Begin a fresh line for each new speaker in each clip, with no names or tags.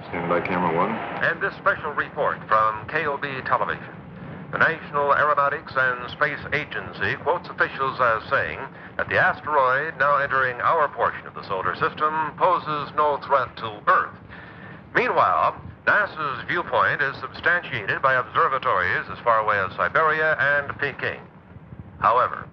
Stand by, camera one.
And this special report from KOB Television. The National Aeronautics and Space Agency quotes officials as saying that the asteroid now entering our portion of the solar system poses no threat to Earth. Meanwhile, NASA's viewpoint is substantiated by observatories as far away as Siberia and Peking. However,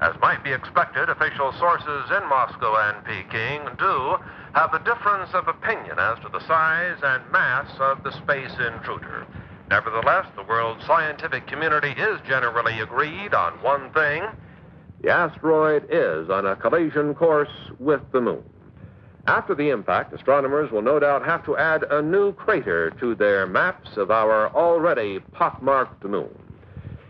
as might be expected, official sources in Moscow and Peking do have a difference of opinion as to the size and mass of the space intruder. Nevertheless, the world's scientific community is generally agreed on one thing. The asteroid is on a collision course with the moon. After the impact, astronomers will no doubt have to add a new crater to their maps of our already pockmarked moon.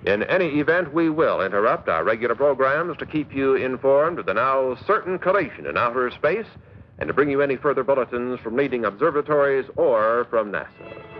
In any event, we will interrupt our regular programs to keep you informed of the now certain collision in outer space and to bring you any further bulletins from leading observatories or from NASA.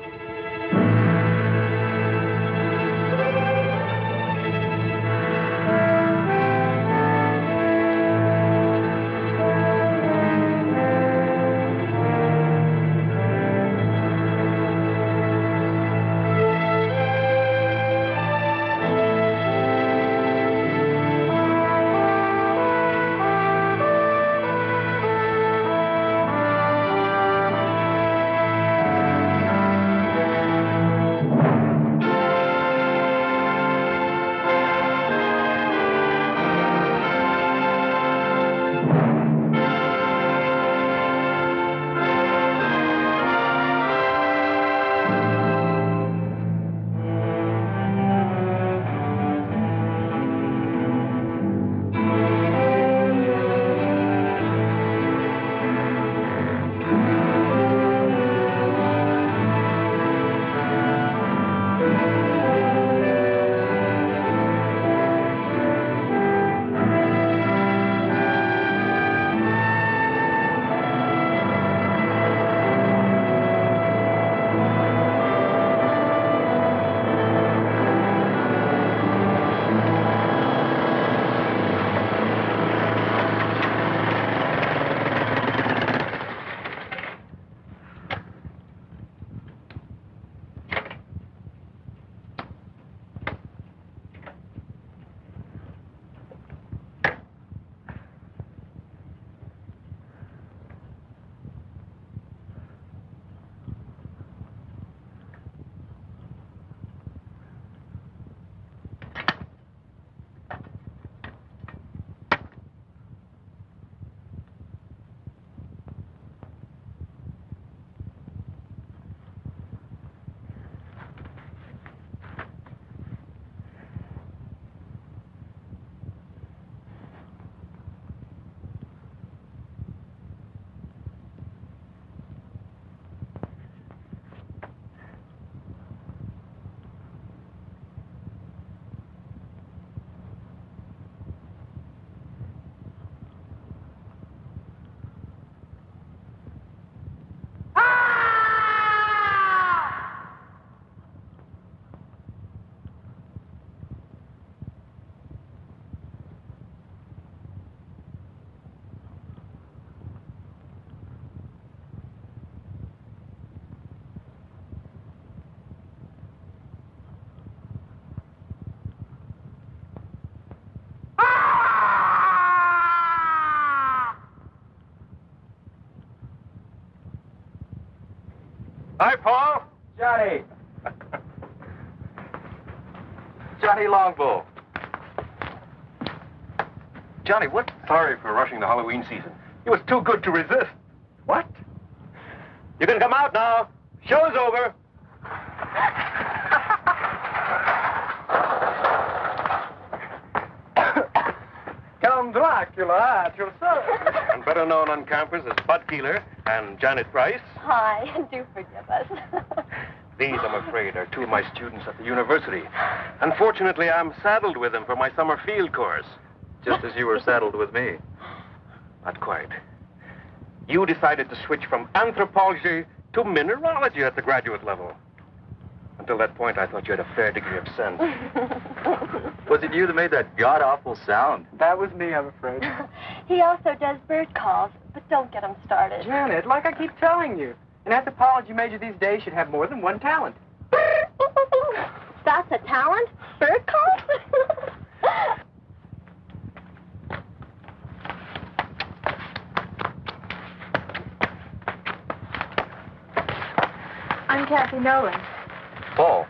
Hi, Paul.
Johnny.
Johnny Longbow. Johnny, what? Sorry for rushing the Halloween season. It was too good to resist. What? You can come out now. Show's over. Count Dracula at your service. And better known on campus as Bud Keeler and Janet Price.
Hi, do forgive us.
These, I'm afraid, are two of my students at the university. Unfortunately, I'm saddled with them for my summer field course.
Just as you were saddled with me.
Not quite. You decided to switch from anthropology to mineralogy at the graduate level. Until that point, I thought you had a fair degree of sense.
Was it you that made that god-awful sound?
That was me, I'm afraid.
He also does bird calls, but don't get him started.
Janet, like I keep telling you, an anthropology major these days should have more than one talent.
That's a talent? Bird calls? I'm Kathy Nolan.
Paul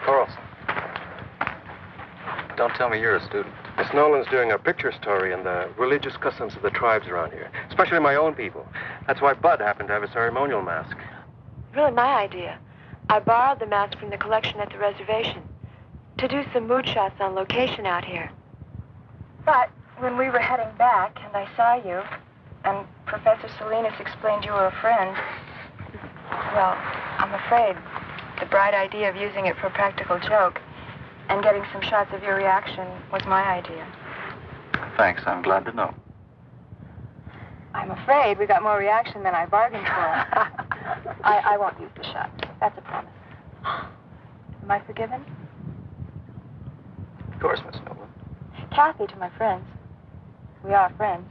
Carlson. Don't tell me you're a student.
Miss Nolan's doing a picture story on the religious customs of the tribes around here, especially my own people. That's why Bud happened to have a ceremonial mask.
Really my idea. I borrowed the mask from the collection at the reservation to do some mood shots on location out here.
But when we were heading back and I saw you, and Professor Salinas explained you were a friend, well, I'm afraid the bright idea of using it for a practical joke and getting some shots of your reaction was my idea.
Thanks, I'm glad to know.
I'm afraid we got more reaction than I bargained for. I won't use the shot. That's a promise. Am I forgiven?
Of course, Miss Nolan.
Kathy to my friends. We are friends.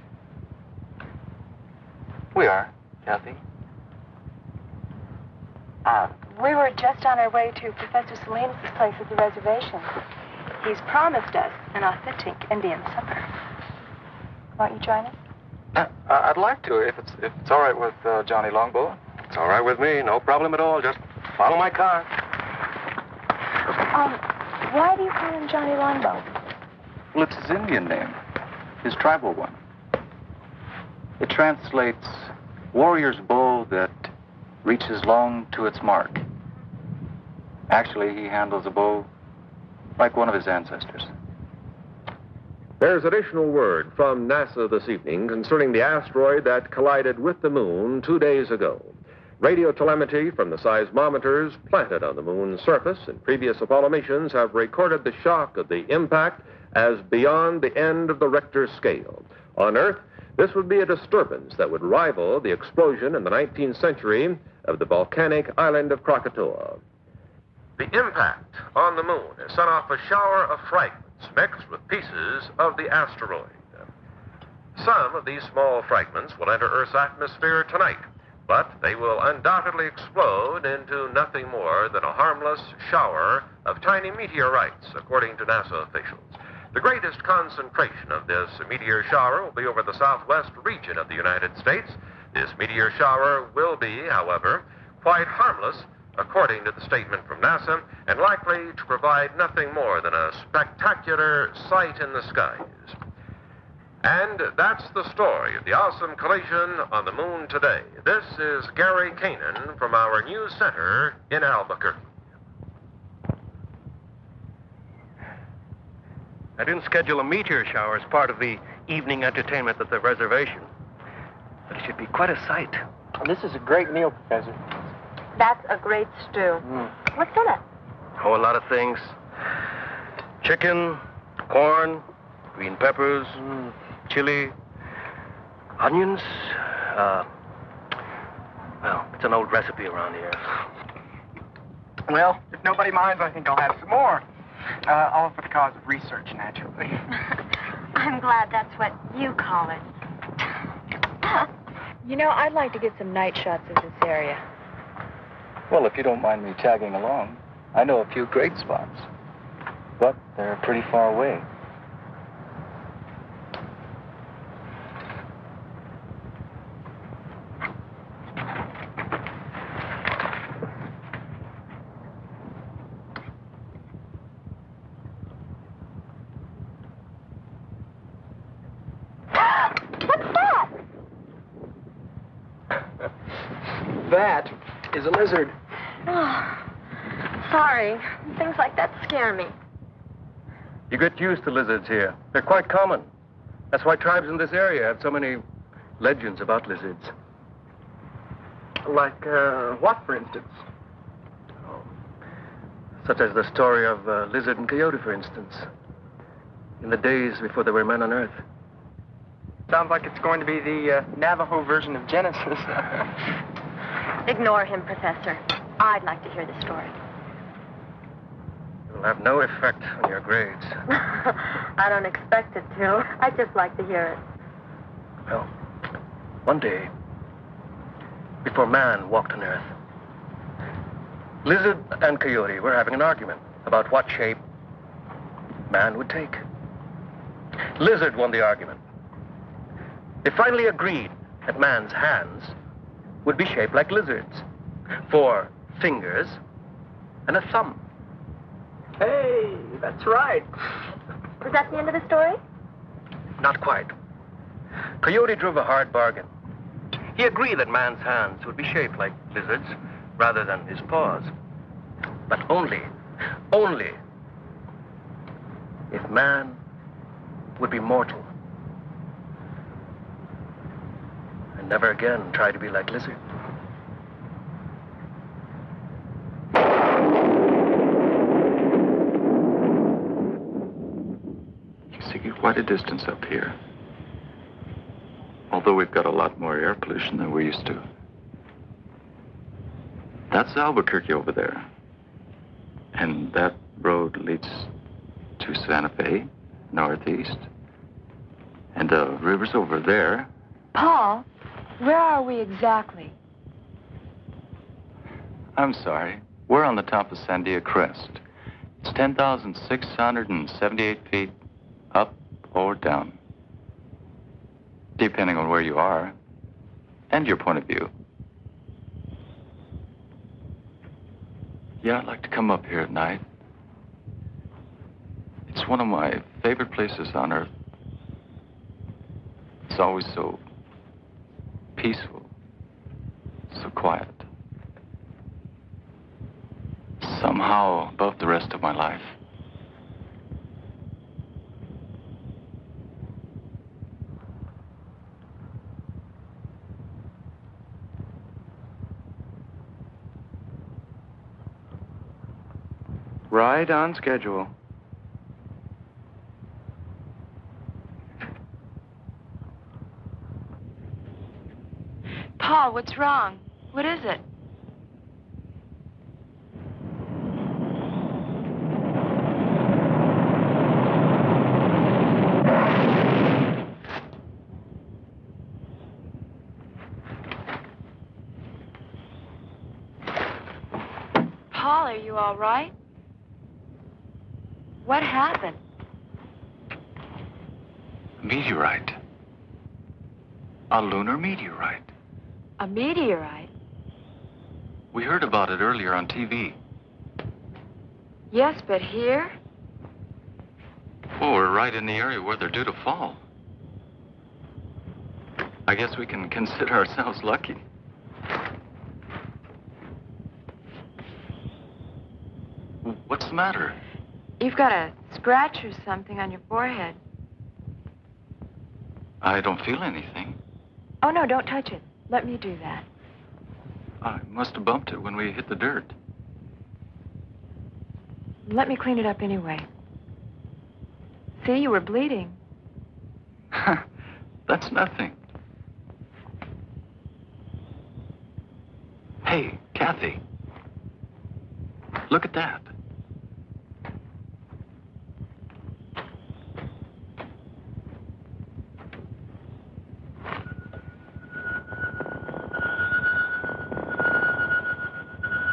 We are, Kathy.
We were just on our way to Professor Salinas' place at the reservation. He's promised us an authentic Indian supper. Won't you join us?
I'd like to, if it's all right with Johnny Longbow.
It's all right with me, no problem at all. Just follow my car.
Why do you call him Johnny Longbow?
Well, it's his Indian name, his tribal one. It translates warrior's bow that reaches long to its mark. Actually, he handles a bow like one of his ancestors.
There's additional word from NASA this evening concerning the asteroid that collided with the moon 2 days ago. Radio telemetry from the seismometers planted on the moon's surface in previous Apollo missions have recorded the shock of the impact as beyond the end of the Richter scale. On Earth, this would be a disturbance that would rival the explosion in the 19th century of the volcanic island of Krakatoa. The impact on the moon has sent off a shower of fragments mixed with pieces of the asteroid. Some of these small fragments will enter Earth's atmosphere tonight, but they will undoubtedly explode into nothing more than a harmless shower of tiny meteorites, according to NASA officials. The greatest concentration of this meteor shower will be over the southwest region of the United States. This meteor shower will be, however, quite harmless, according to the statement from NASA, and likely to provide nothing more than a spectacular sight in the skies. And that's the story of the awesome collision on the moon today. This is Gary Kanan from our news center in Albuquerque.
I didn't schedule a meteor shower as part of the evening entertainment at the reservation. But it should be quite a sight.
This is a great meal, Professor.
That's a great stew. What's in it?
Oh, a lot of things. Chicken, corn, green peppers, chili, onions. Well, it's an old recipe around here.
Well, if nobody minds, I think I'll have some more. All for the cause of research, naturally.
I'm glad that's what you call it.
You know, I'd like to get some night shots of this area.
Well, if you don't mind me tagging along, I know a few great spots. But they're pretty far away.
That is a lizard.
Oh, sorry. Things like that scare me.
You get used to lizards here. They're quite common. That's why tribes in this area have so many legends about lizards.
Like, what, for instance?
Such as the story of Lizard and Coyote, for instance. In the days before there were men on Earth.
Sounds like it's going to be the Navajo version of Genesis.
Ignore him, Professor. I'd like to hear the story.
have no effect on your grades.
I don't expect it to. I'd just like to hear it.
Well, one day, before man walked on Earth, lizard and coyote were having an argument about what shape man would take. Lizard won the argument. They finally agreed that man's hands would be shaped like lizards, 4 fingers and a thumb.
Hey, that's right.
Was that the end of the story?
Not quite. Coyote drove a hard bargain. He agreed that man's hands would be shaped like lizards rather than his paws. But only if man would be mortal and never again try to be like lizard.
You see quite a distance up here. Although we've got a lot more air pollution than we used to. That's Albuquerque over there. And that road leads to Santa Fe, northeast. And the river's over there.
Paul, where are we exactly?
I'm sorry. We're on the top of Sandia Crest. It's 10,678 feet up or down, depending on where you are and your point of view. Yeah, I'd like to come up here at night. It's one of my favorite places on Earth. It's always so peaceful, so quiet. Somehow above the rest of my life.
Right on schedule.
Paul, what's wrong? What is it? Paul, are you all right? What happened?
Meteorite. A lunar meteorite.
A meteorite?
We heard about it earlier on TV.
Yes, but here?
Well, we're right in the area where they're due to fall. I guess we can consider ourselves lucky. What's the matter?
You've got a scratch or something on your forehead.
I don't feel anything.
Oh, no, don't touch it. Let me do that.
I must have bumped it when we hit the dirt.
Let me clean it up anyway. See, you were bleeding.
That's nothing. Hey, Kathy. Look at that.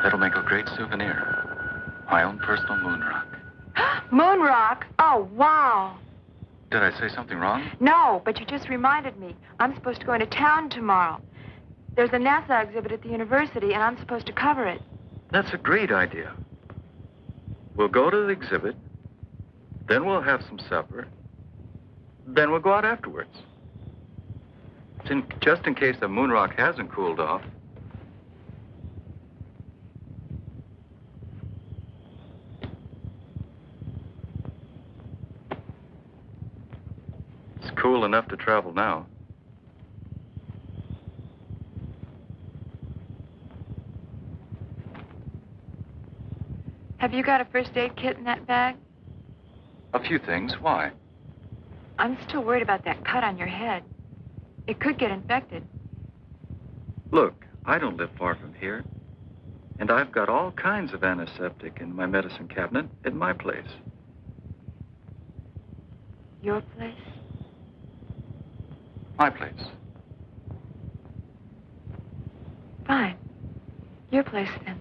That'll make a great souvenir. My own personal moon rock.
Moon rock? Oh, wow.
Did I say something wrong?
No, but you just reminded me. I'm supposed to go into town tomorrow. There's a NASA exhibit at the university, and I'm supposed to cover it.
That's a great idea. We'll go to the exhibit, then we'll have some supper, then we'll go out afterwards. Just in case the moon rock hasn't cooled off. It's cool enough to travel now.
Have you got a first aid kit in that bag?
A few things. Why?
I'm still worried about that cut on your head. It could get infected.
Look, I don't live far from here. And I've got all kinds of antiseptic in my medicine cabinet at my place.
Your place?
My place.
Fine. Your place, then.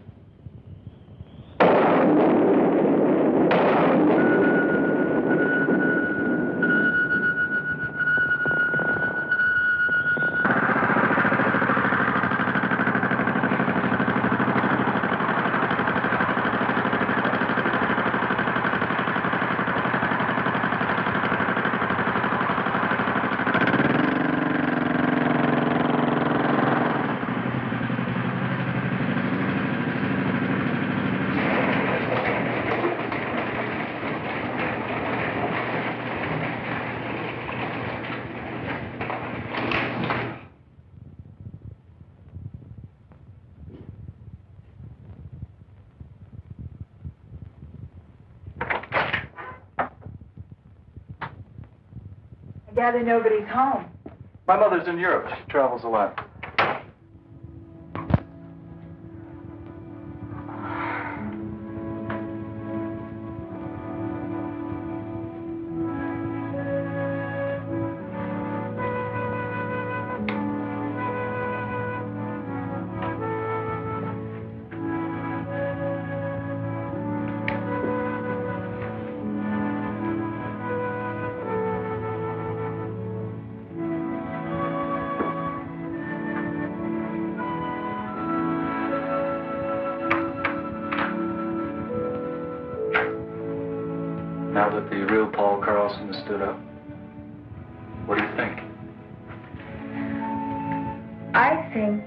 I gather nobody's home.
My mother's in Europe. She travels a lot. Now that the real Paul Carlson has stood up, what do you think?
I think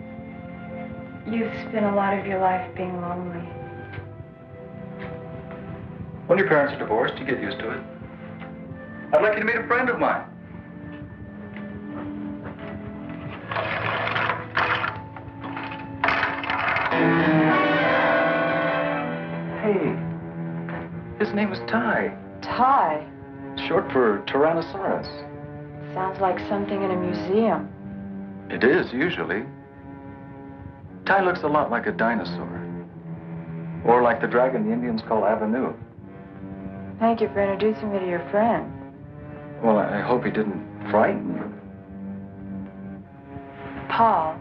you've spent a lot of your life being lonely.
When your parents are divorced, you get used to it. I'd like you to meet a friend of mine. Hey, his name is Ty.
Ty.
Short for Tyrannosaurus.
Sounds like something in a museum.
It is, usually. Ty looks a lot like a dinosaur. Or like the dragon the Indians call Avenue.
Thank you for introducing me to your friend.
Well, I hope he didn't frighten you.
Paul.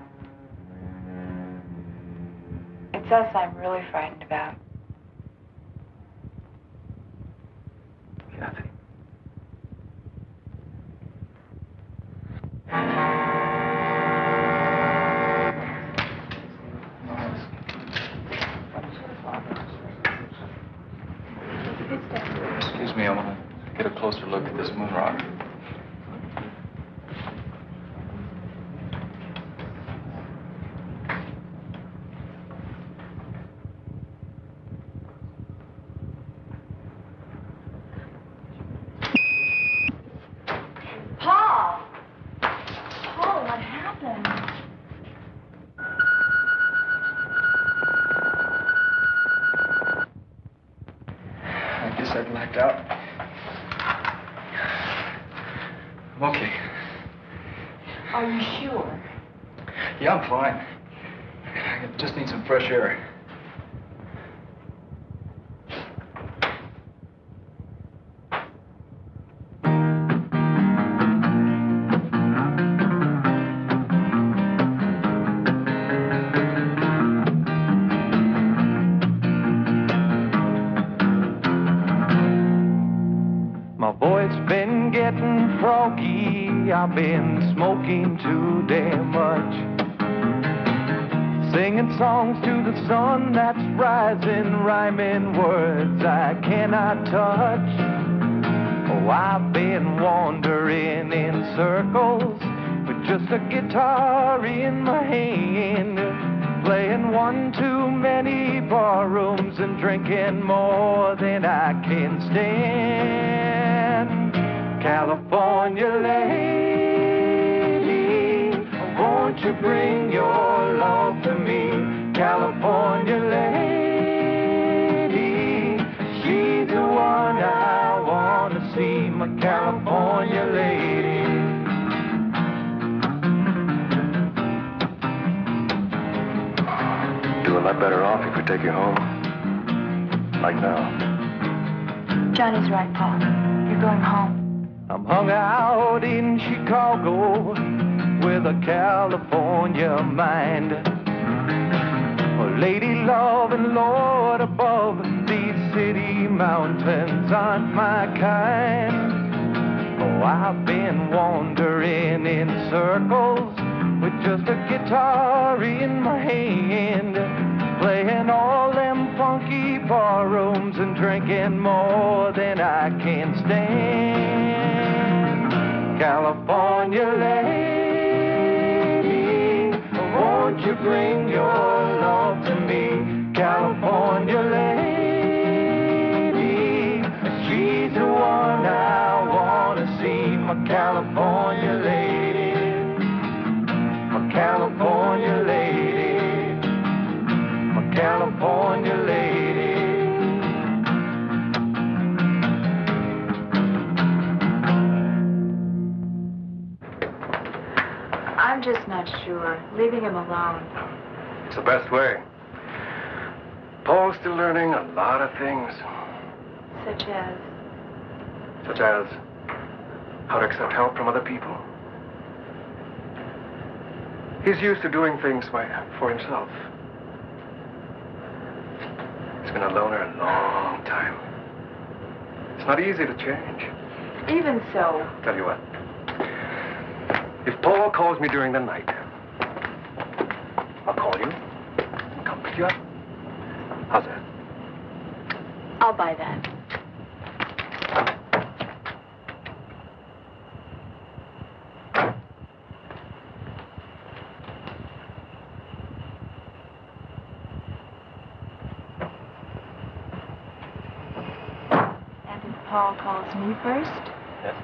It's us I'm really frightened about.
Kathy. Excuse me, I want to get a closer look at this moon rock.
Paul! Paul, what happened?
I guess I blacked out. I'm okay.
Are you sure?
Yeah, I'm fine. I just need some fresh air.
My voice been getting froggy. I've been smoking too damn much. Singing songs to the sun that's rising, rhyming words I cannot touch. Oh, I've been wandering in circles with just a guitar in my hand, playing one too many bar rooms and drinking more than I can stand. California lady, won't you bring your love to me? California lady, she's the one I want to see, my California lady.
Do a
lot better off if we take you home. Like now.
Johnny's right, Paul. You're going home.
I'm hung out in Chicago with a California mind. A lady love and Lord above, these city mountains aren't my kind. Oh, I've been wandering in circles with just a guitar in my hand, playing all them funky bar rooms and drinking more than I can stand. California lady, won't you bring your love to me? California lady, she's the one I want to see. My California lady, my California lady, my California lady.
I'm just not sure. Leaving him alone.
It's the best way. Paul's still learning a lot of things.
Such as?
Such as how to accept help from other people. He's used to doing things for himself. He's been a loner a long time. It's not easy to change.
Even so.
Tell you what. If Paul calls me during the night, I'll call you and come pick you up. How's that?
I'll buy that. And if Paul calls me first?
Yes.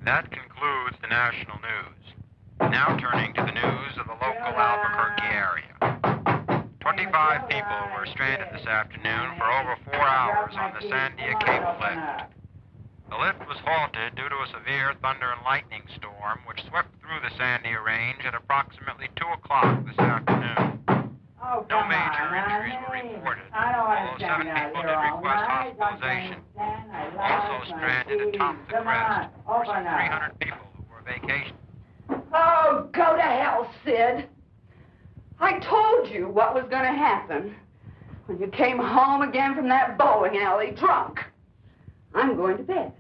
That concludes the national news. Now turning to the news of the local Albuquerque area. 25 people were stranded this afternoon for over 4 hours on the Sandia cable lift. The lift was halted due to a severe thunder and lightning storm which swept through the Sandia range at approximately 2 o'clock this afternoon. No major injuries were reported, although 7 people did request hospitalization. Also stranded atop the crest were some 300 people who were vacationing.
Oh, go to hell, Sid. I told you what was going to happen when you came home again from that bowling alley drunk. I'm going to bed.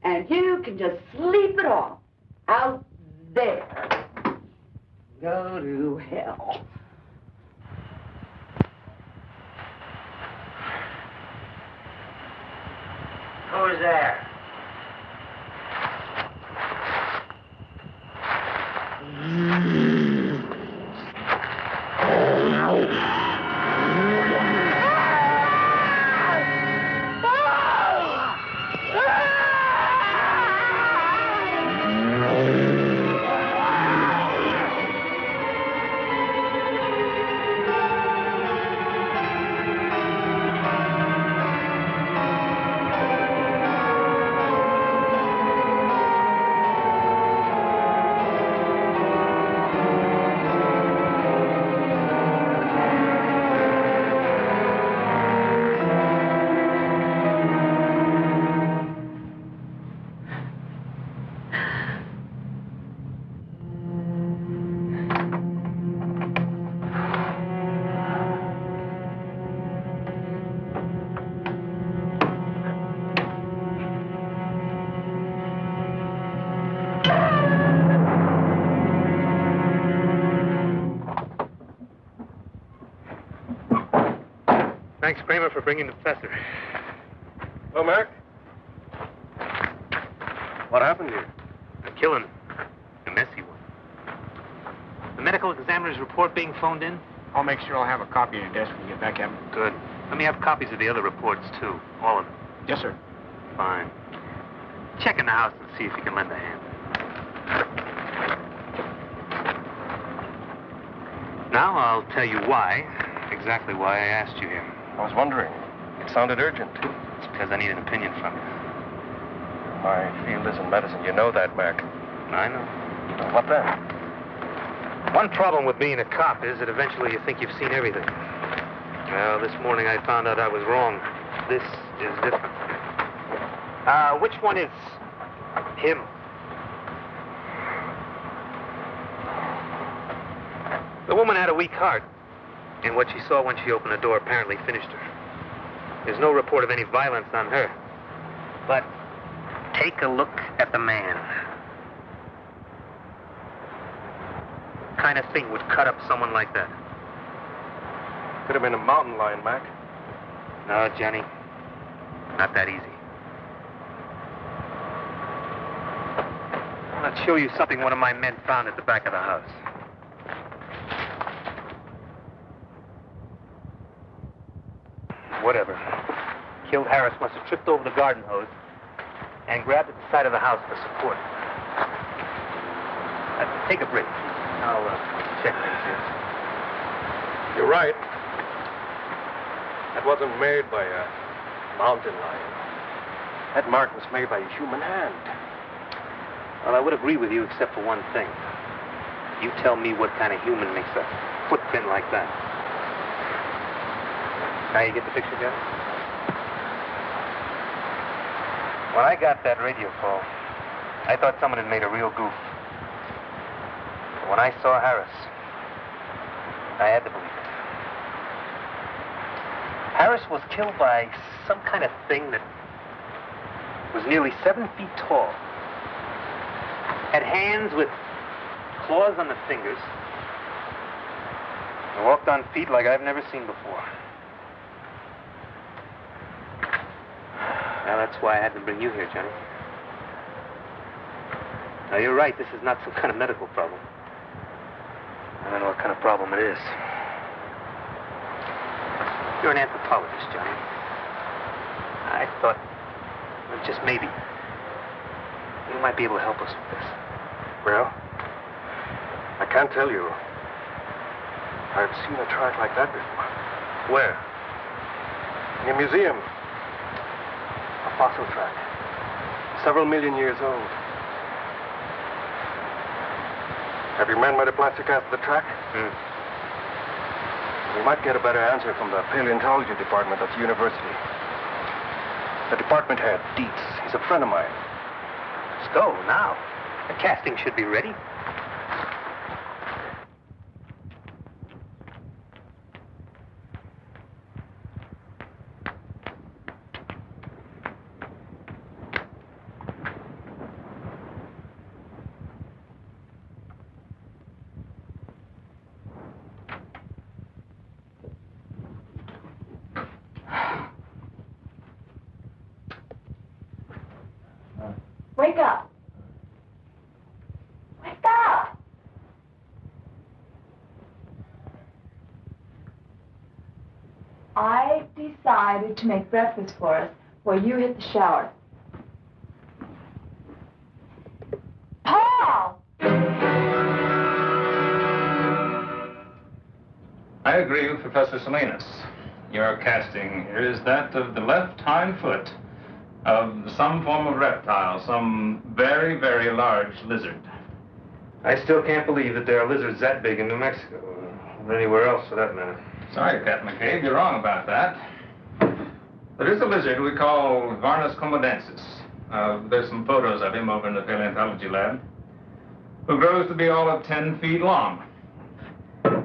And you can just sleep it off out there. Go to hell.
Who's there?
Thanks, Kramer, for bringing the professor. Hello, Mark. What happened here?
A killing. A messy one. The medical examiner's report being phoned in?
I'll make sure I'll have a copy on your desk when you get back, Captain.
Good. Let me have copies of the other reports, too. All of them.
Yes, sir.
Fine. Check in the house and see if you can lend a hand. Now I'll tell you why. Exactly why I asked you here.
I was wondering. It sounded urgent.
It's because I need an opinion from you.
My field isn't medicine. You know that, Mac.
I know.
Well, what then?
One problem with being a cop is that eventually you think you've seen everything. Well, this morning I found out I was wrong. This is different. Which one is him? The woman had a weak heart. And what she saw when she opened the door apparently finished her. There's no report of any violence on her. But take a look at the man. What kind of thing would cut up someone like that?
Could have been a mountain lion, Mac.
No, Johnny. Not that easy. I'll show you something one of my men found at the back of the house. Whatever. Killed Harris must have tripped over the garden hose and grabbed at the side of the house for support. Take a break. I'll check things here.
You're right. That wasn't made by a mountain lion. That mark was made by a human hand.
Well, I would agree with you except for one thing. You tell me what kind of human makes a footprint like that. Now you get the picture, Johnny? When I got that radio call, I thought someone had made a real goof. But when I saw Harris, I had to believe it. Harris was killed by some kind of thing that was nearly 7 feet tall. Had hands with claws on the fingers. And walked on feet like I've never seen before. Now, that's why I had to bring you here, Johnny. Now, you're right. This is not some kind of medical problem. I don't know what kind of problem it is. You're an anthropologist, Johnny. I thought, well, just maybe, you might be able to help us with this.
Well,
I can't tell you. I've seen a track like that before.
Where?
In a museum. A fossil track. Several million years old. Have your men made a plastic cast of the track? We might get a better answer from the paleontology department at the university. The department head, Dietz, he's a friend of mine.
Let's go now. The casting should be ready.
Wake up. Wake up. I decided to make breakfast for us while you hit the shower. Paul!
I agree with Professor Salinas. Your casting is that of the left hind foot of some form of reptile, some very, very large lizard.
I still can't believe that there are lizards that big in New Mexico, or anywhere else for that matter.
Sorry, Captain McCabe, you're wrong about that. There is a lizard we call Varnus comodensis. There's some photos of him over in the paleontology lab, who grows to be all of 10 feet long.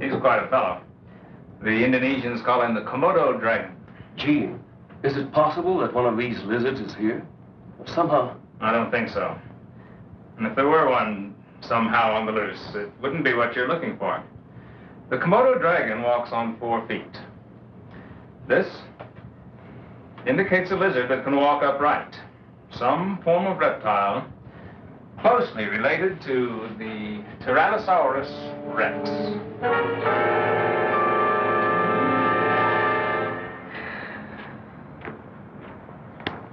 He's quite a fellow. The Indonesians call him the Komodo dragon.
Gene, is it possible that one of these lizards is here? Somehow.
I don't think so. And if there were one somehow on the loose, it wouldn't be what you're looking for. The Komodo dragon walks on 4 feet. This indicates a lizard that can walk upright. Some form of reptile closely related to the Tyrannosaurus rex.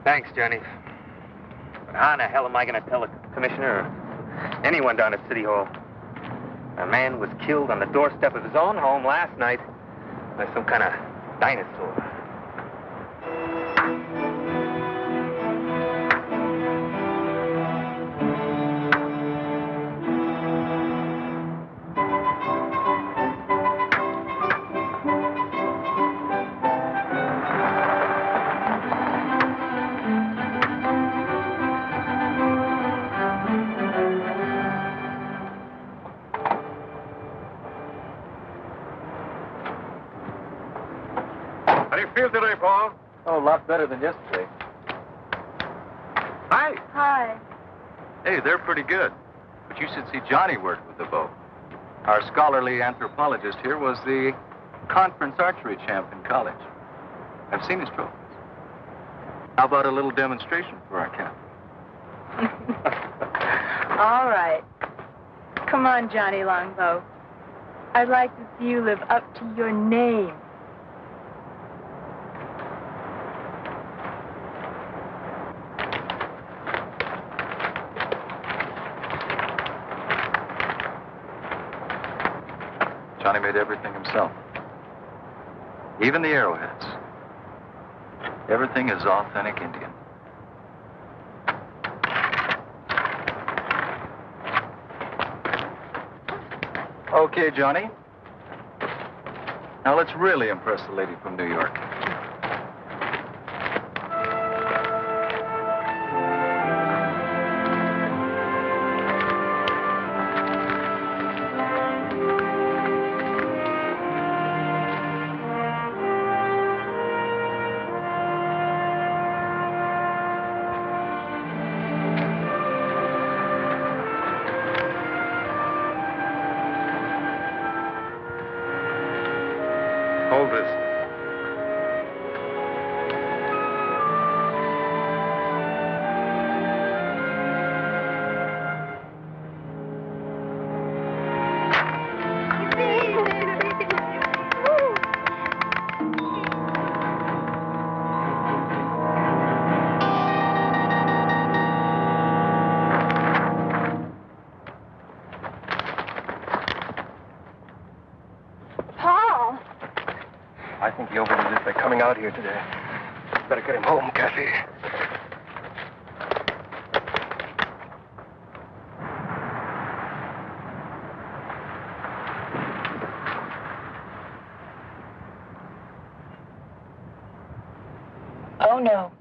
Thanks, Johnny. But how in the hell am I going to tell the commissioner or anyone down at City Hall? A man was killed on the doorstep of his own home last night by some kind of dinosaur.
How do you feel today, Paul?
Oh, a lot better than yesterday.
Hi.
Hi.
Hey, they're pretty good. But you should see Johnny work with the bow. Our scholarly anthropologist here was the conference archery champ in college. I've seen his trophies. How about a little demonstration for our captain?
All right. Come on, Johnny Longbow. I'd like to see you live up to your name.
Johnny made everything himself. Even the arrowheads. Everything is authentic Indian. Okay, Johnny. Now let's really impress the lady from New York.
Hold this.
out here today. Better get him home, Kathy.
Oh, no.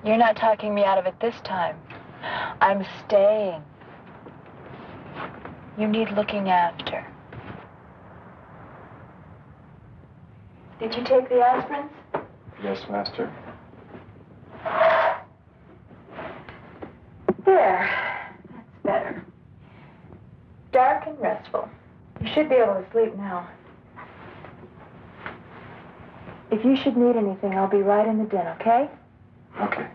You're not talking me out of it this time. I'm staying. You need looking after. Did you take the aspirins?
Yes, Master.
There. That's better. Dark and restful. You should be able to sleep now. If you should need anything, I'll be right in the den, okay?
Okay.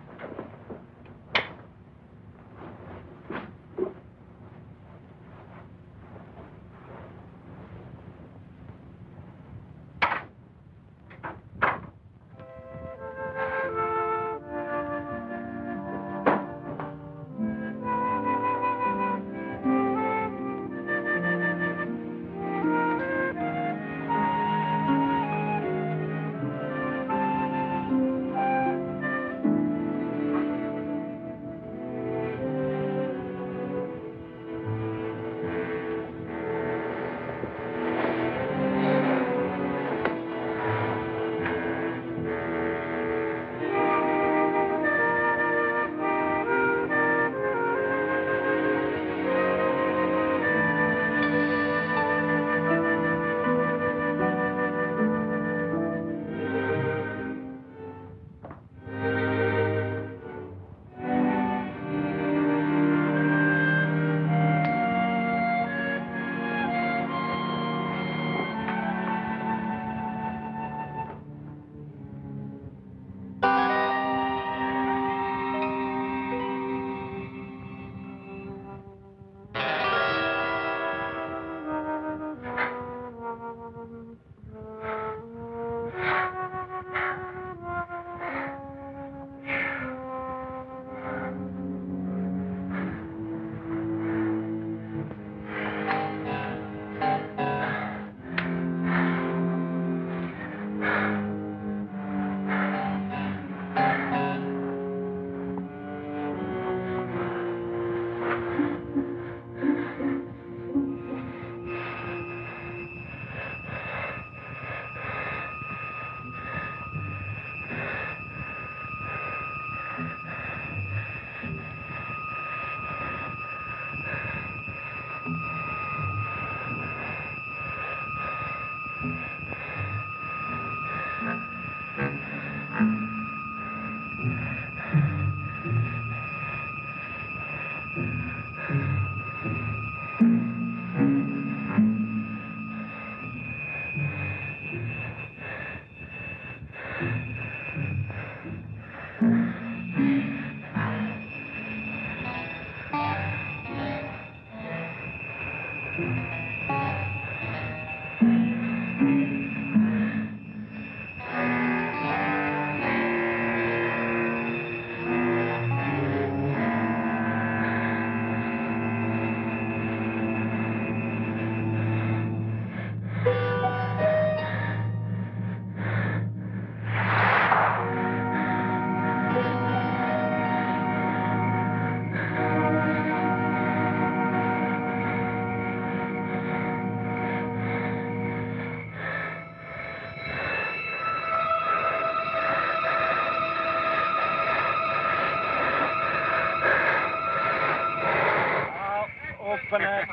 Open it.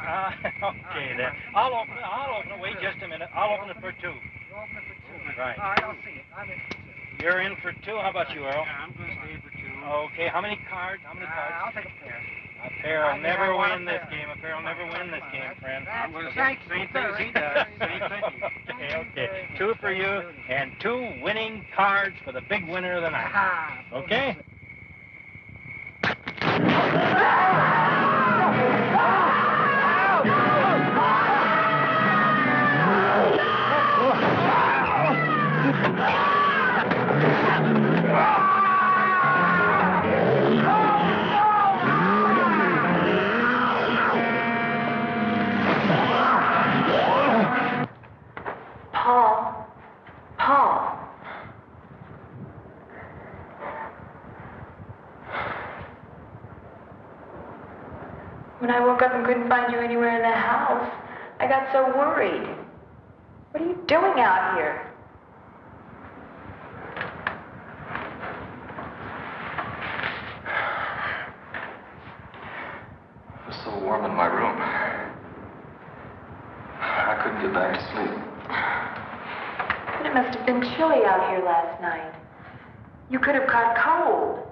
Okay, then. I'll open it. Wait just a minute. I'll open it for two.
You'll open it for two.
Right.
All right, I'll see it. I'm in for two.
You're in for two. How about you, Earl?
Yeah, I'm going to stay for two.
Okay. How many cards?
I'll take a pair.
A pair will never win this game. A pair will never win this game, friend.
I'm going to say same thing he does. Same thing.
Okay. Two for you and two winning cards for the big winner of the night. Okay?
When I woke up and couldn't find you anywhere in the house, I got so worried. What are you doing out here?
It was so warm in my room. I couldn't get back to sleep.
But it must have been chilly out here last night. You could have caught cold.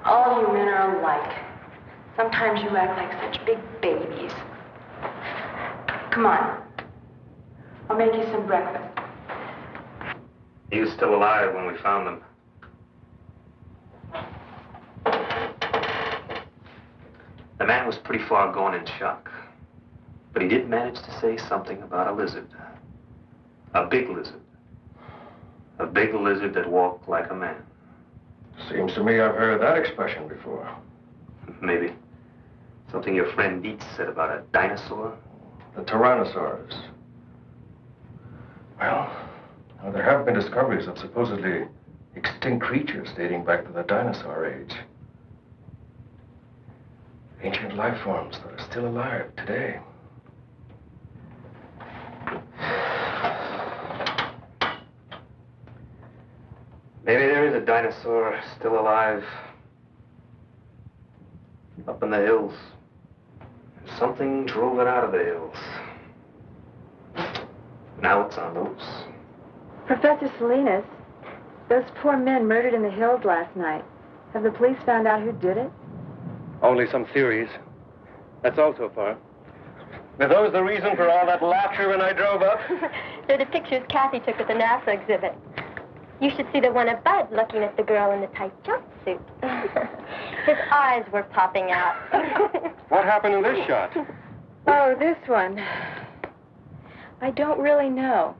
All you men are alike. Sometimes you act like such big babies. Come on. I'll make you some breakfast.
He was still alive when we found him. The man was pretty far gone in shock. But he did manage to say something about a lizard. A big lizard. A big lizard that walked like a man.
Seems to me I've heard that expression before.
Maybe. Something your friend Dietz said about a dinosaur?
The Tyrannosaurus. Well, now there have been discoveries of supposedly extinct creatures dating back to the dinosaur age. Ancient life forms that are still alive today.
Maybe there is a dinosaur still alive. Up in the hills. Something drove it out of the hills. Now it's on the loose.
Professor Salinas, those poor men murdered in the hills last night. Have the police found out who did it?
Only some theories. That's all so far. Were those the reason for all that laughter when I drove up?
They're the pictures Kathy took at the NASA exhibit. You should see the one of Bud looking at the girl in the tight jumpsuit. His eyes were popping out.
What happened in this shot?
Oh, this one. I don't really know.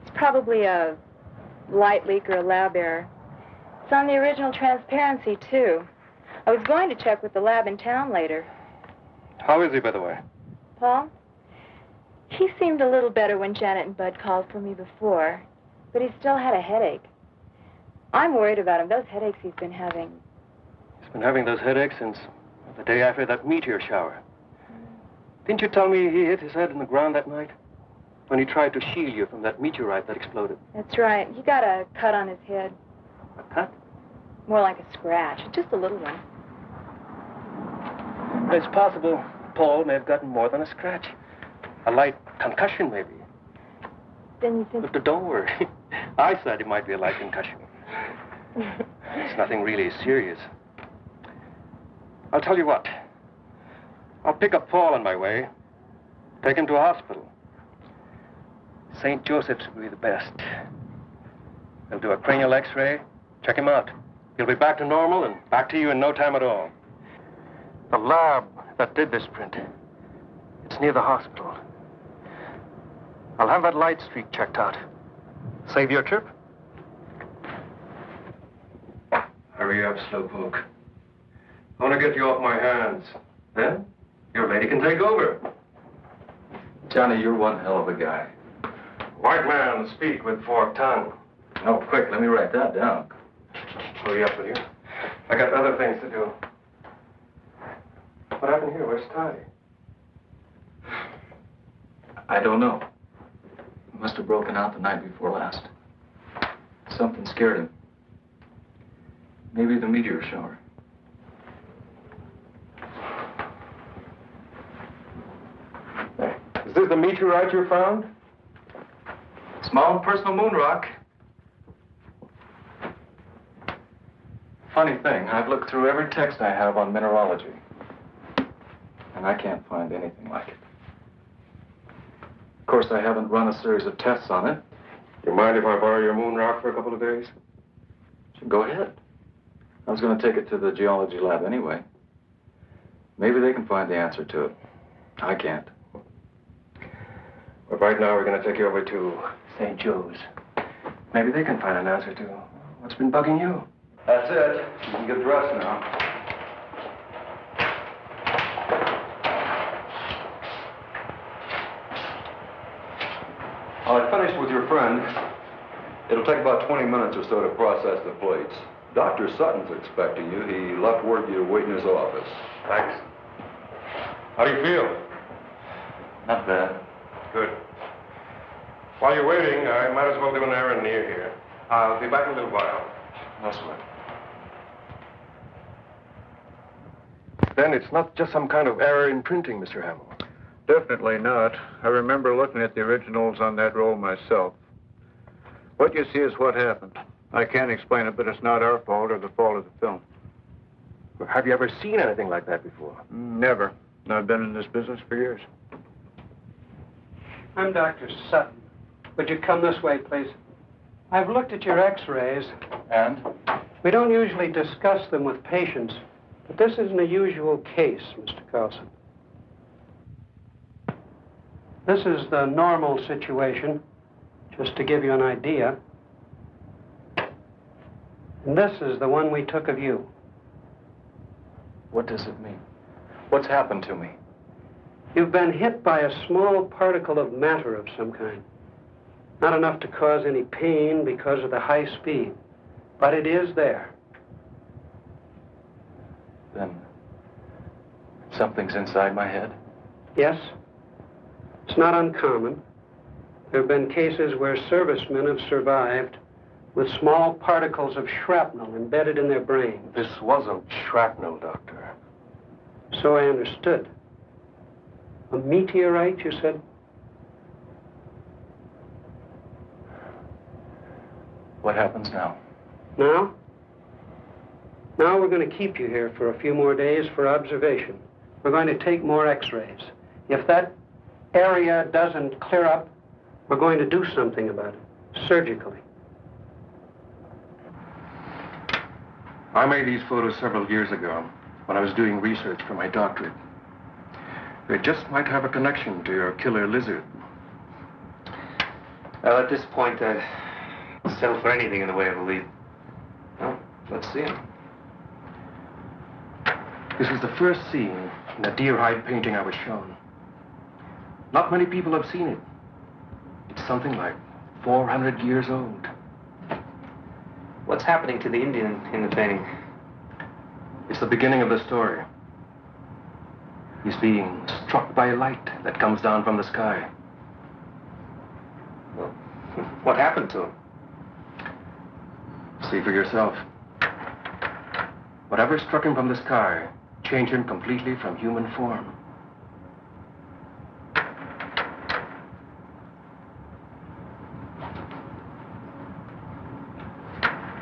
It's probably a light leak or a lab error. It's on the original transparency, too. I was going to check with the lab in town later.
How is he, by the way?
Paul? He seemed a little better when Janet and Bud called for me before, but he still had a headache. I'm worried about him. Those headaches he's been having.
He's been having those headaches since the day after that meteor shower. Didn't you tell me he hit his head in the ground that night? When he tried to shield you from that meteorite that exploded.
That's right. He got a cut on his head.
A cut?
More like a scratch. Just a little one.
It's possible Paul may have gotten more than a scratch. A light concussion, maybe.
Then you think...
But don't worry. I said it might be a light concussion. It's nothing really serious. I'll tell you what. I'll pick up Paul on my way. Take him to a hospital. St. Joseph's will be the best. They'll do a cranial x-ray, check him out. He'll be back to normal and back to you in no time at all. The lab that did this print, it's near the hospital. I'll have that light streak checked out. Save your trip? Hurry up, Slowpoke. I want to get you off my hands. Then, your lady can take over.
Johnny, you're one hell of a guy.
White man, speak with forked tongue.
Oh, quick, let me write that down.
Hurry up with you. I got other things to do. What happened here? Where's Ty?
I don't know. He must have broken out the night before last. Something scared him. Maybe the meteor shower.
Is this the meteorite you found?
Small personal moon rock. Funny thing, I've looked through every text I have on mineralogy, and I can't find anything like it. Of course, I haven't run a series of tests on it.
You mind if I borrow your moon rock for a couple of days?
Go ahead. I was going to take it to the geology lab anyway. Maybe they can find the answer to it. I can't.
But right now, we're going to take you over to St. Joe's. Maybe they can find an answer to what's been bugging you.
That's it. You can get dressed now.
I finished with your friend. It'll take about 20 minutes or so to process the plates.
Dr. Sutton's expecting you. He left word you to wait in his office.
Thanks.
How do you feel?
Not bad.
Good. While you're waiting, I might as well do an errand near here. I'll be back in a little while.
No sweat.
Then it's not just some kind of error in printing, Mr. Hamill.
Definitely not. I remember looking at the originals on that roll myself. What you see is what happened. I can't explain it, but it's not our fault or the fault of the film.
Have you ever seen anything like that before?
Never. I've been in this business for years.
I'm Dr. Sutton. Would you come this way, please? I've looked at your x-rays.
And?
We don't usually discuss them with patients, but this isn't a usual case, Mr. Carlson. This is the normal situation, just to give you an idea. And this is the one we took of you.
What does it mean? What's happened to me?
You've been hit by a small particle of matter of some kind. Not enough to cause any pain because of the high speed, but it is there.
Then something's inside my head?
Yes. It's not uncommon. There have been cases where servicemen have survived with small particles of shrapnel embedded in their brain.
This wasn't shrapnel, Doctor.
So I understood. A meteorite, you said?
What happens now?
Now? Now we're going to keep you here for a few more days for observation. We're going to take more x-rays. If that area doesn't clear up, we're going to do something about it, surgically.
I made these photos several years ago when I was doing research for my doctorate. They just might have a connection to your killer lizard.
Well, at this point, I'd settle for anything in the way of a lead. Well, let's see him.
This is the first scene in the deer hide painting I was shown. Not many people have seen it. It's something like 400 years old.
What's happening to the Indian in the painting?
It's the beginning of the story. He's being struck by a light that comes down from the sky.
Well, what happened to him?
See for yourself. Whatever struck him from the sky changed him completely from human form.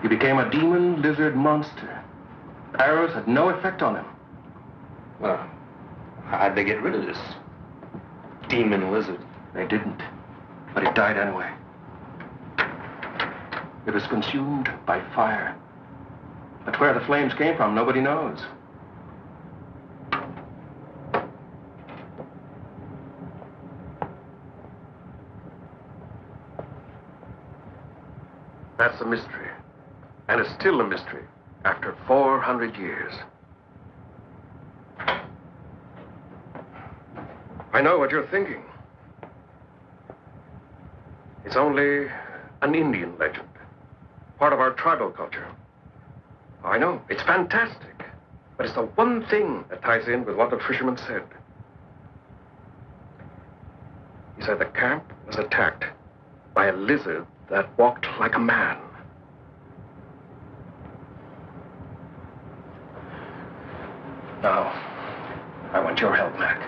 He became a demon lizard monster. Arrows had no effect on him.
Well, how'd they get rid of this demon lizard?
They didn't, but it died anyway. It was consumed by fire. But where the flames came from, nobody knows. That's a mystery. And it's still a mystery after 400 years. I know what you're thinking. It's only an Indian legend, part of our tribal culture. I know, it's fantastic, but it's the one thing that ties in with what the fisherman said. He said the camp was attacked by a lizard that walked like a man. Now, I want your help, Mac.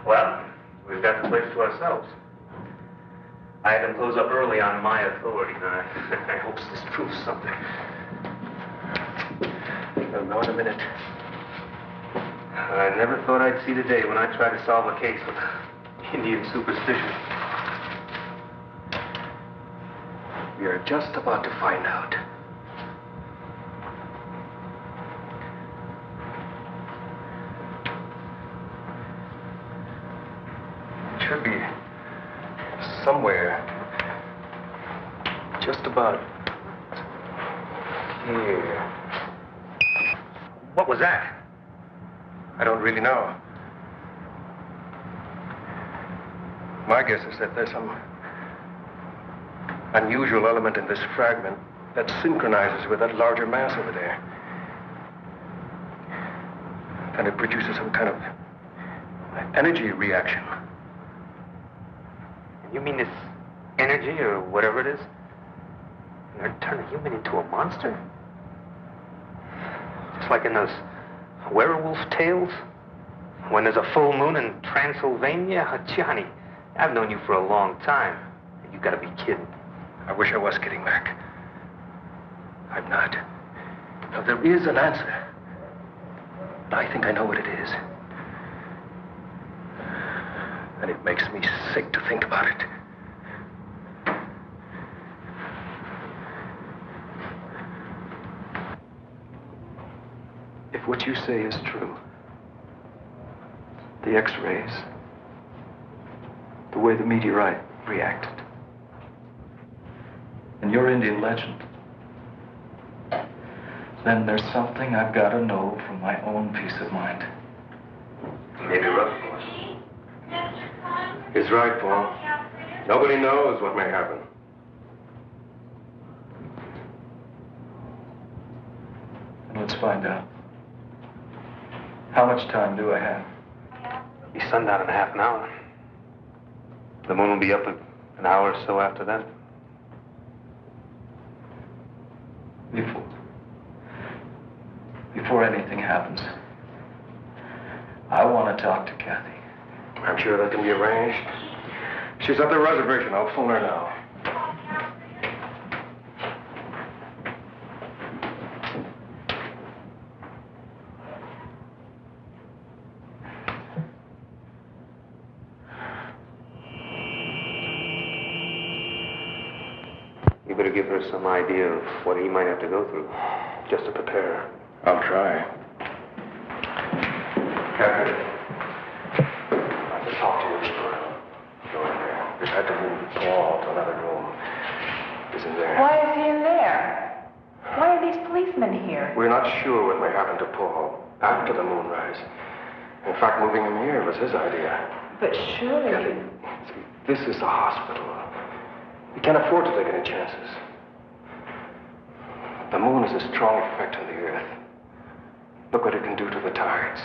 Well, we've got the place to ourselves. I had them close up early on my authority, and I hope this proves something.
We'll know in a minute.
I never thought I'd see the day when I tried to solve a case with Indian superstition.
We are just about to find out. It should be somewhere just about here.
What was that?
I don't really know. My guess is that there's some unusual element in this fragment that synchronizes with that larger mass over there. And it produces some kind of energy reaction.
You mean this energy, or whatever it is, you're gonna turn a human into a monster? Just like in those werewolf tales? When there's a full moon in Transylvania? Johnny, I've known you for a long time. You gotta be kidding.
I wish I was kidding, Mac. I'm not. Now, there is an answer. But I think I know what it is. And it makes me sick to think about it.
If what you say is true, the X-rays, the way the meteorite reacted, and your Indian legend, then there's something I've got to know for my own peace of mind.
Maybe rough, boy. He's right, Paul. Nobody knows what may happen.
Let's find out. How much time do I have?
Be sundown in half an hour. The moon will be up an hour or so after that.
Before anything happens, I want to talk to Kathy.
I'm sure that can be arranged. She's at the reservation. I'll phone her now.
You better give her some idea of what he might have to go through, just to prepare her.
I'll try. Captain, I can talk to you before go in there. We've had to move Paul to another room. He's in there.
Why is he in there? Why are these policemen here?
We're not sure what may happen to Paul after the moonrise. In fact, moving him here was his idea.
But surely...
Kathy, see, this is a hospital. We can't afford to take any chances. The moon is a strong effect on the Earth. Look what it can do to the tides.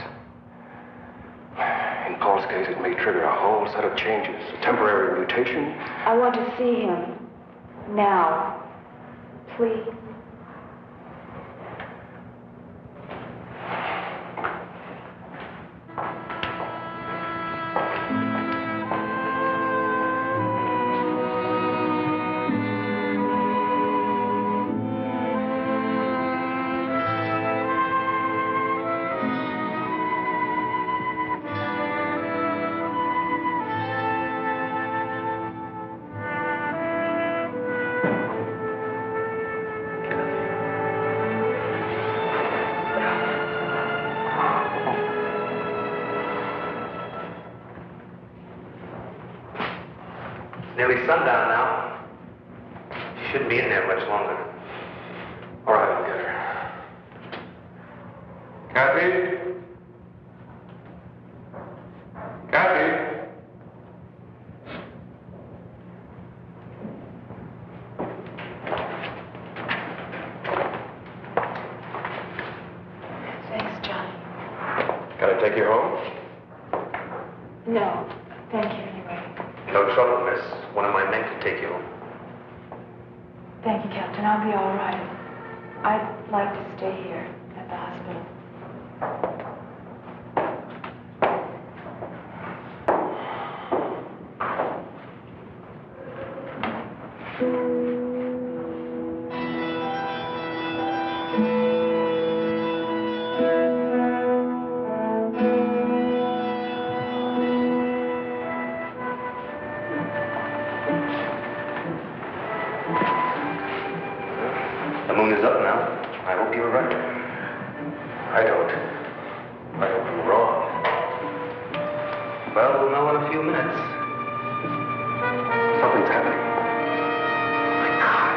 In Paul's case, it may trigger a whole set of changes, a temporary mutation.
I want to see him. Now. Please.
Nearly sundown now. She shouldn't be in there much longer.
All right, I'll get her. Kathy? Kathy?
Thanks, Johnny.
Can I take you home?
No, thank you anyway.
No trouble, miss. One of my men can take you home.
Thank you, Captain. I'll be all right. I'd like to stay here at the hospital.
The moon is up now. I hope you're right.
I don't. I hope I'm wrong.
Well, we'll know in a few minutes.
Something's happening. My God.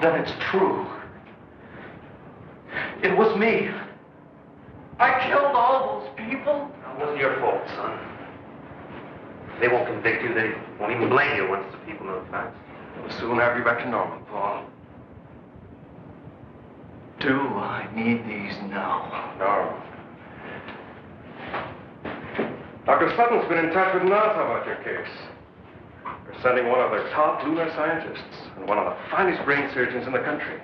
Then it's true. It was me. I killed all those people.
It wasn't your fault, son. They won't convict you. They won't even blame you once the people know the facts.
We'll soon have you back to normal, Paul.
Do I need these now?
No. Dr. Sutton's been in touch with NASA about your case. They're sending one of their top lunar scientists and one of the finest brain surgeons in the country.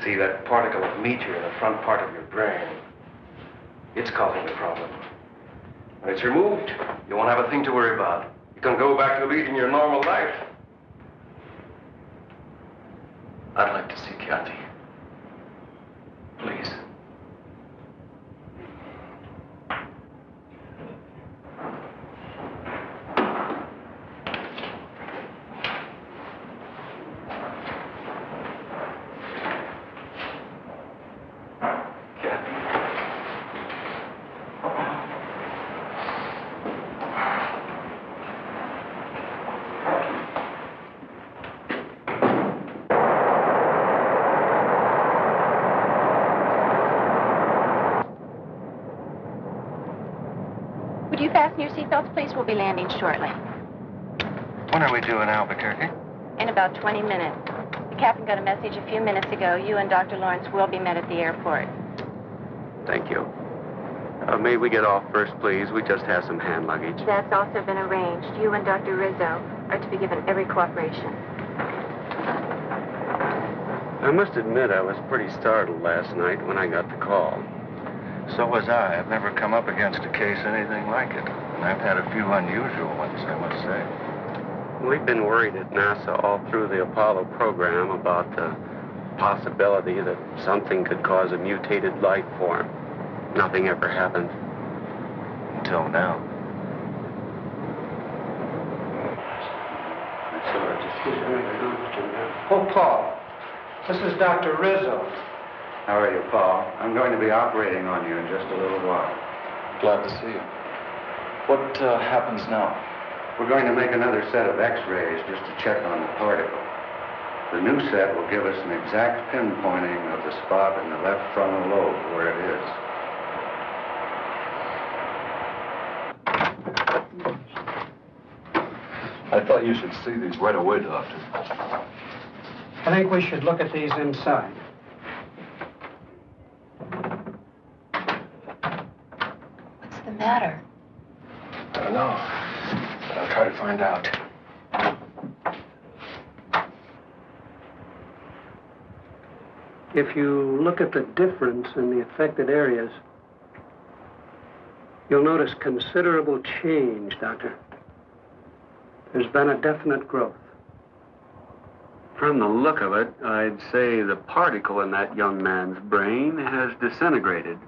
See that particle of meteor in the front part of your brain? It's causing the problem. When it's removed, you won't have a thing to worry about. You can go back to leading your normal life.
I'd like to see Kathy. Please.
Would you fasten your seatbelts, please? We'll be landing shortly.
When are we due in Albuquerque?
In about 20 minutes. The captain got a message a few minutes ago. You and Dr. Lawrence will be met at the airport.
Thank you. May we get off first, please? We just have some hand luggage.
That's also been arranged. You and Dr. Rizzo are to be given every cooperation.
I must admit I was pretty startled last night when I got the call.
So was I. I've never come up against a case anything like it. And I've had a few unusual ones, I must say.
We've been worried at NASA all through the Apollo program about the possibility that something could cause a mutated life form. Nothing ever happened.
Until now.
Oh, Paul. This is Dr. Rizzo.
How are you, Paul? I'm going to be operating on you in just a little while.
Glad to see you. What happens now?
We're going to make another set of x-rays just to check on the particle. The new set will give us an exact pinpointing of the spot in the left frontal lobe where it is.
I thought you should see these right away, Doctor.
I think we should look at these inside.
What's the matter?
I don't know, but I'll try to find out.
If you look at the difference in the affected areas, you'll notice considerable change, Doctor. There's been a definite growth.
From the look of it, I'd say the particle in that young man's brain has disintegrated,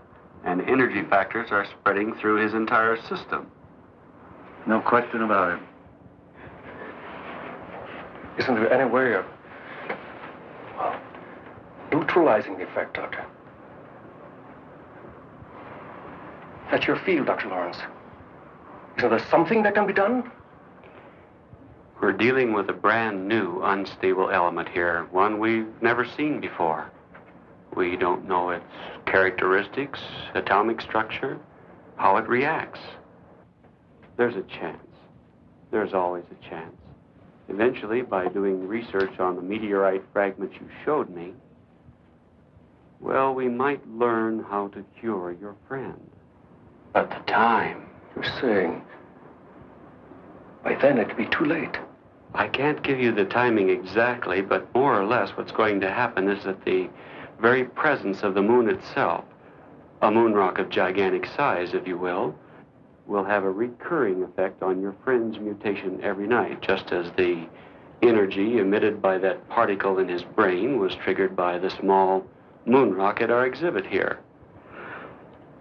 and energy factors are spreading through his entire system. No question about it.
Isn't there any way of, well, neutralizing the effect, Doctor? That's your field, Dr. Lawrence. Isn't there something that can be done?
We're dealing with a brand new unstable element here, one we've never seen before. We don't know its characteristics, atomic structure, how it reacts. There's a chance. There's always a chance. Eventually, by doing research on the meteorite fragments you showed me, well, we might learn how to cure your friend. But the time...
You're saying by then it'd be too late.
I can't give you the timing exactly, but more or less what's going to happen is that the very presence of the moon itself, a moon rock of gigantic size, if you will have a recurring effect on your friend's mutation every night, just as the energy emitted by that particle in his brain was triggered by the small moon rock at our exhibit here.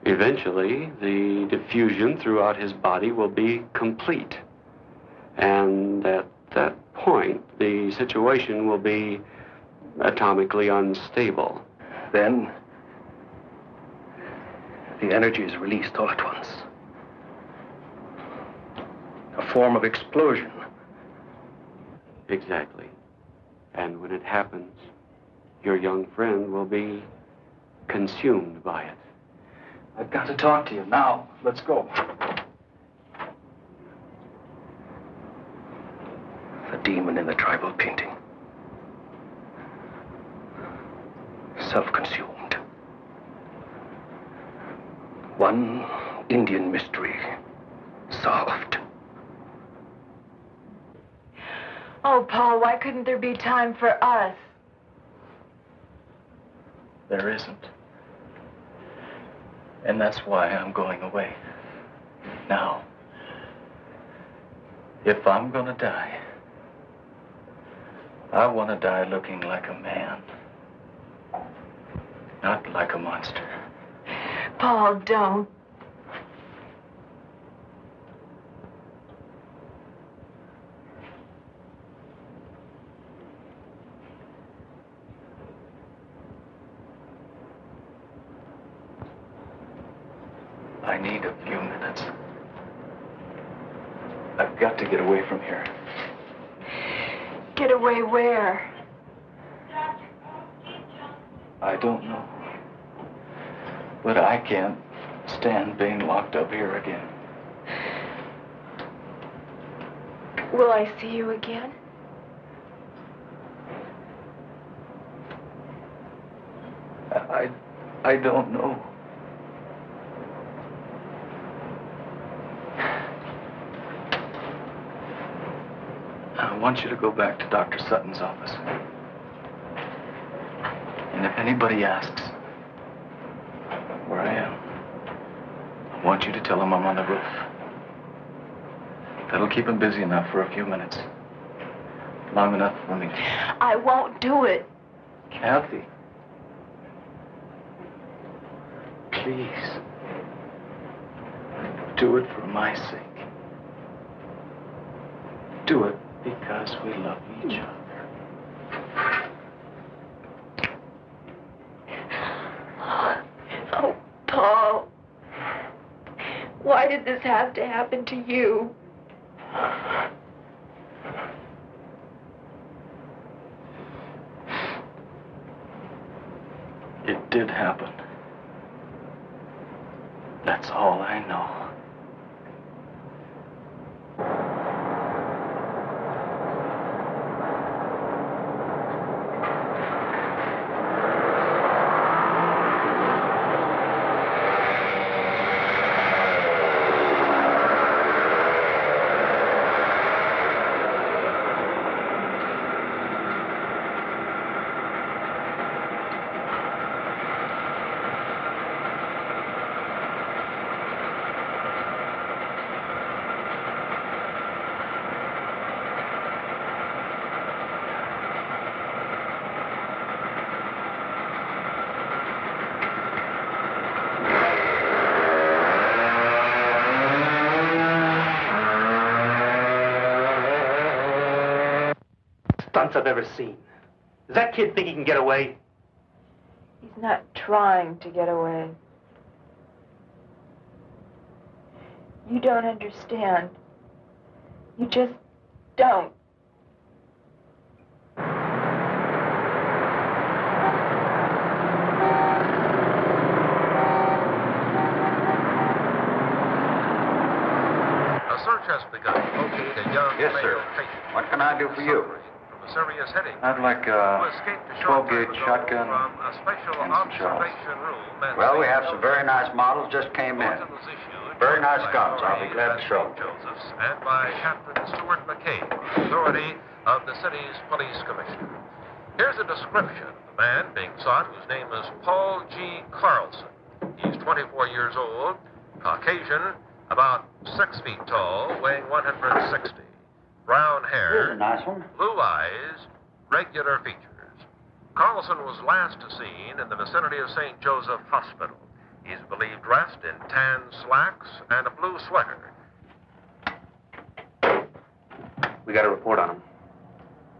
Eventually, the diffusion throughout his body will be complete. And at that point, the situation will be atomically unstable.
Then, the energy is released all at once. A form of explosion.
Exactly. And when it happens, your young friend will be consumed by it.
I've got to talk to you now. Let's go.
The demon in the tribal painting. Self-consumed. One Indian mystery solved.
Oh, Paul, why couldn't there be time for us?
There isn't. And that's why I'm going away. Now, if I'm gonna die, I want to die looking like a man, not like a monster.
Paul, don't.
I need a few minutes. I've got to get away from here.
Get away where?
I don't know. But I can't stand being locked up here again.
Will I see you again?
I don't know. I want you to go back to Dr. Sutton's office. And if anybody asks where I am, I want you to tell them I'm on the roof. That'll keep him busy enough for a few minutes. Long enough for me to...
I won't do it.
Kathy. Please. Do it for my sake. Do it because we love each other.
Oh, Paul. Why did this have to happen to you?
It did happen. That's all I know.
I've ever seen. Does that kid think he can get away?
He's not trying to get away. You don't understand. You just don't.
A search has begun locating a young
Yes, sir.
male patient.
What can I do for you?
Serious headache.
I'd like a 12-gauge shotgun
from a special
and some shells.
observation room.
Well, we have some very nice models just came in. Very nice guns. I'll be glad to show them.
Josephs and by Captain McCabe, authority of the city's police commissioner. Here's a description of the man being sought, whose name is Paul G. Carlson. He's 24 years old, Caucasian, about 6 feet tall, weighing 160. Brown hair,
Here's a nice one.
blue eyes, regular features. Carlson was last seen in the vicinity of St. Joseph Hospital. He's believed dressed in tan slacks and a blue sweater.
We got a report on him.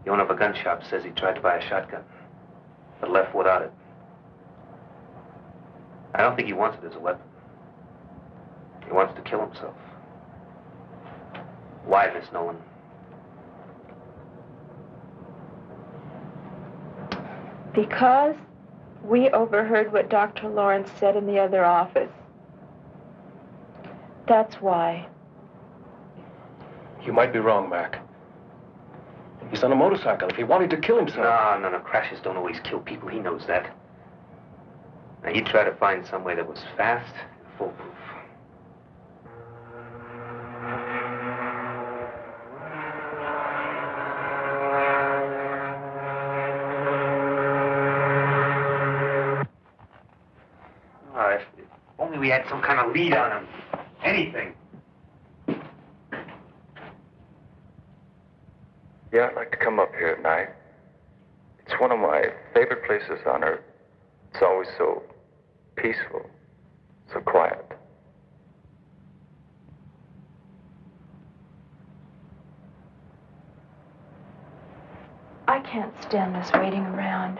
The owner of a gun shop says he tried to buy a shotgun, but left without it. I don't think he wants it as a weapon. He wants to kill himself. Why, Miss Nolan?
Because we overheard what Dr. Lawrence said in the other office. That's why.
You might be wrong, Mac. He's on a motorcycle. If he wanted to kill himself...
No. Crashes don't always kill people. He knows that. Now, he tried to find some way that was fast and foolproof. If only we had some kind of lead on him. Anything.
Yeah, I'd like to come up here at night. It's one of my favorite places on Earth. It's always so peaceful, so quiet.
I can't stand this waiting around.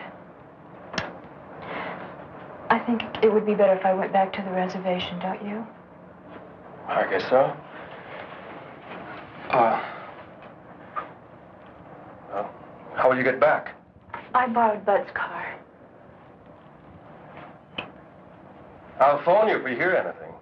I think it would be better if I went back to the reservation, don't you?
I guess so. Well, how will you get back?
I borrowed Bud's car.
I'll phone you if we hear anything.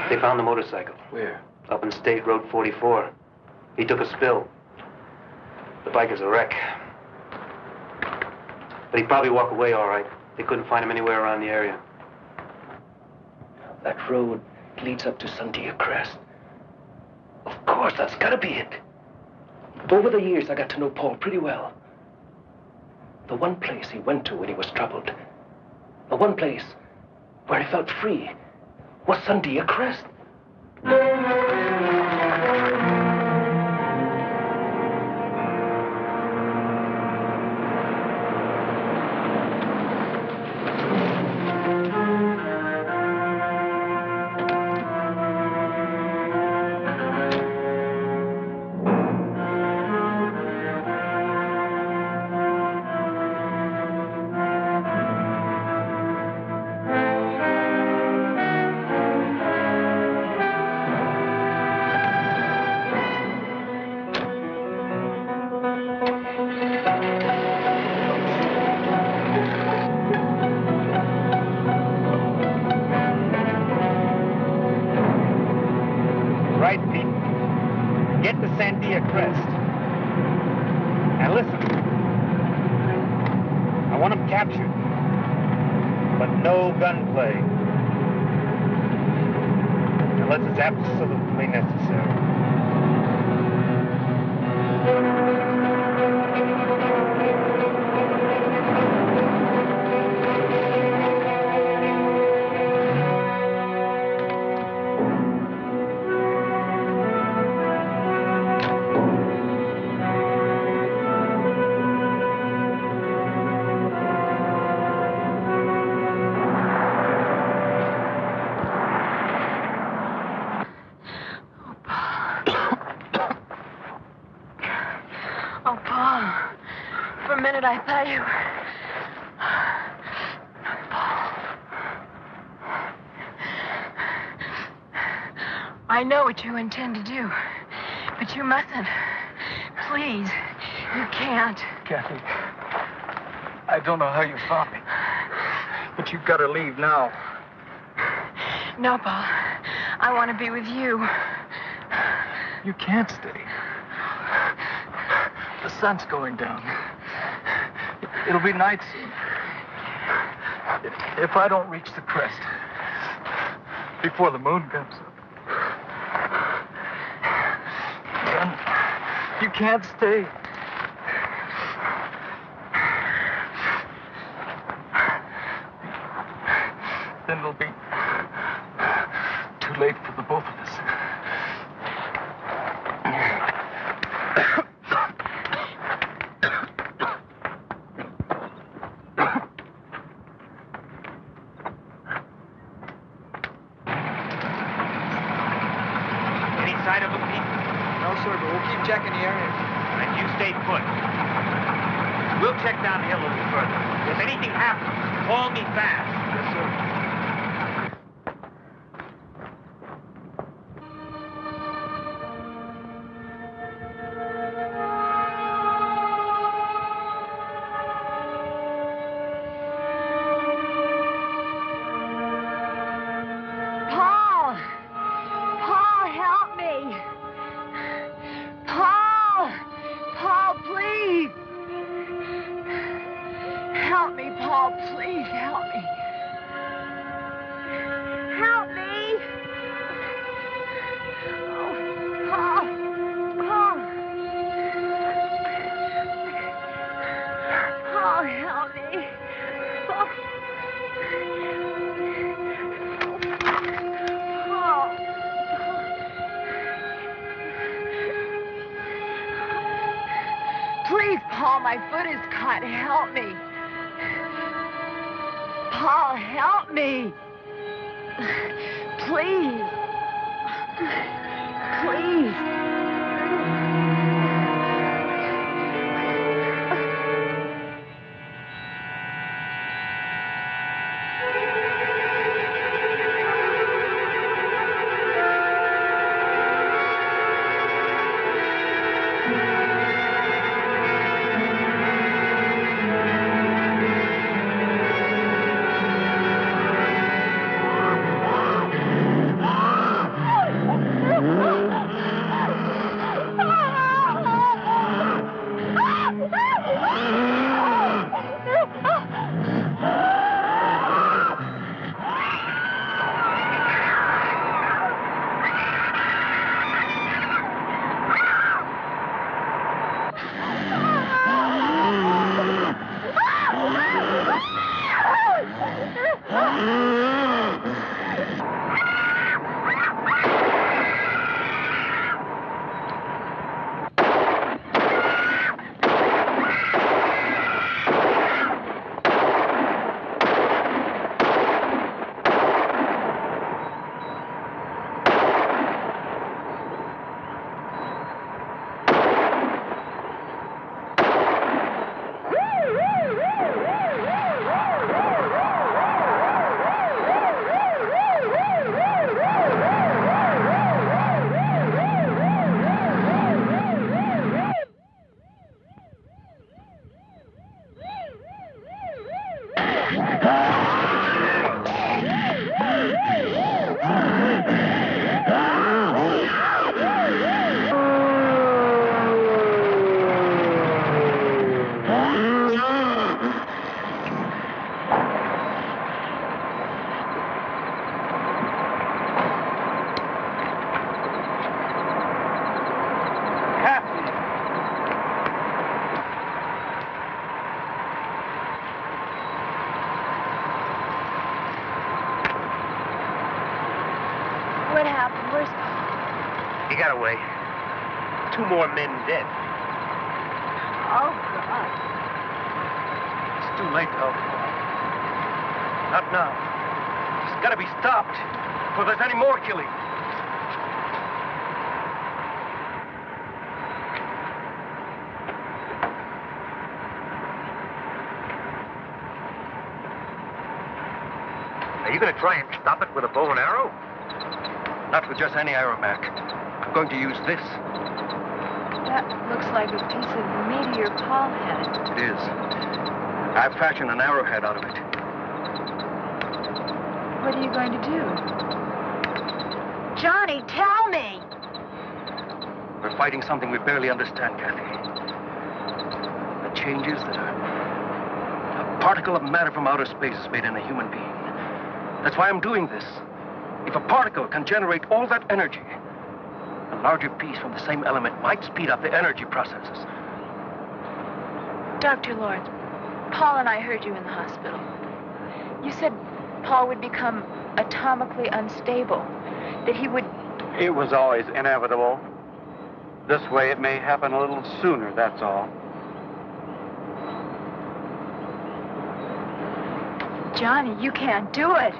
They found the motorcycle.
Where?
Up in State Road 44. He took a spill. The bike is a wreck. But he'd probably walk away all right. They couldn't find him anywhere around the area.
That road leads up to Sandia Crest. Of course, that's gotta be it. Over the years, I got to know Paul pretty well. The one place he went to when he was troubled, the one place where he felt free, was Sandia Crest.
I know what you intend to do, but you mustn't. Please, you can't.
Kathy, I don't know how you found me, but you've got to leave now.
No, Paul. I want to be with you.
You can't stay. The sun's going down. It'll be night soon. If I don't reach the crest before the moon comes up, then you can't stay. Then it'll be too late for the both of us.
Any sign of them, Pete?
No, sir, but we'll keep checking the area.
And you stay put. We'll check down the hill a little further. If anything happens, call me fast.
Yes, sir.
Please, Paul, my foot is caught. Help me. Paul, help me. Please. Please. What happened? Where's Paul?
He got away. 2 more men dead.
Oh, God.
It's too late to help him. Not now. He's got to be stopped before there's any more killing.
Are you going to try and stop it with a bow and arrow?
Not with just any arrow, Mac. I'm going to use this.
That looks like a piece of meteor Paul had.
It is. I've fashioned an arrowhead out of it.
What are you going to do? Johnny, tell me!
We're fighting something we barely understand, Kathy. The changes that a particle of matter from outer space has made in a human being. That's why I'm doing this. If a particle can generate all that energy, a larger piece from the same element might speed up the energy processes.
Dr. Lawrence, Paul and I heard you in the hospital. You said Paul would become atomically unstable, that he would...
It was always inevitable. This way it may happen a little sooner, that's all.
Johnny, you can't do it.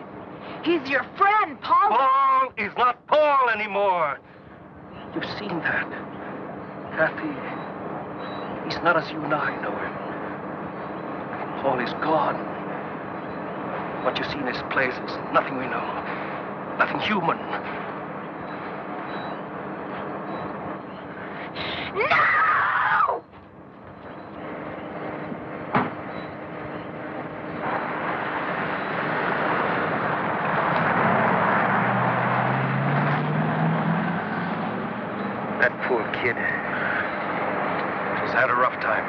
He's your friend, Paul.
Paul is not Paul anymore. You've seen that. Kathy, he's not as you and I know him. Paul is gone. What you see in his place is nothing we know. Nothing human.
No!
That poor kid. He's had a rough time.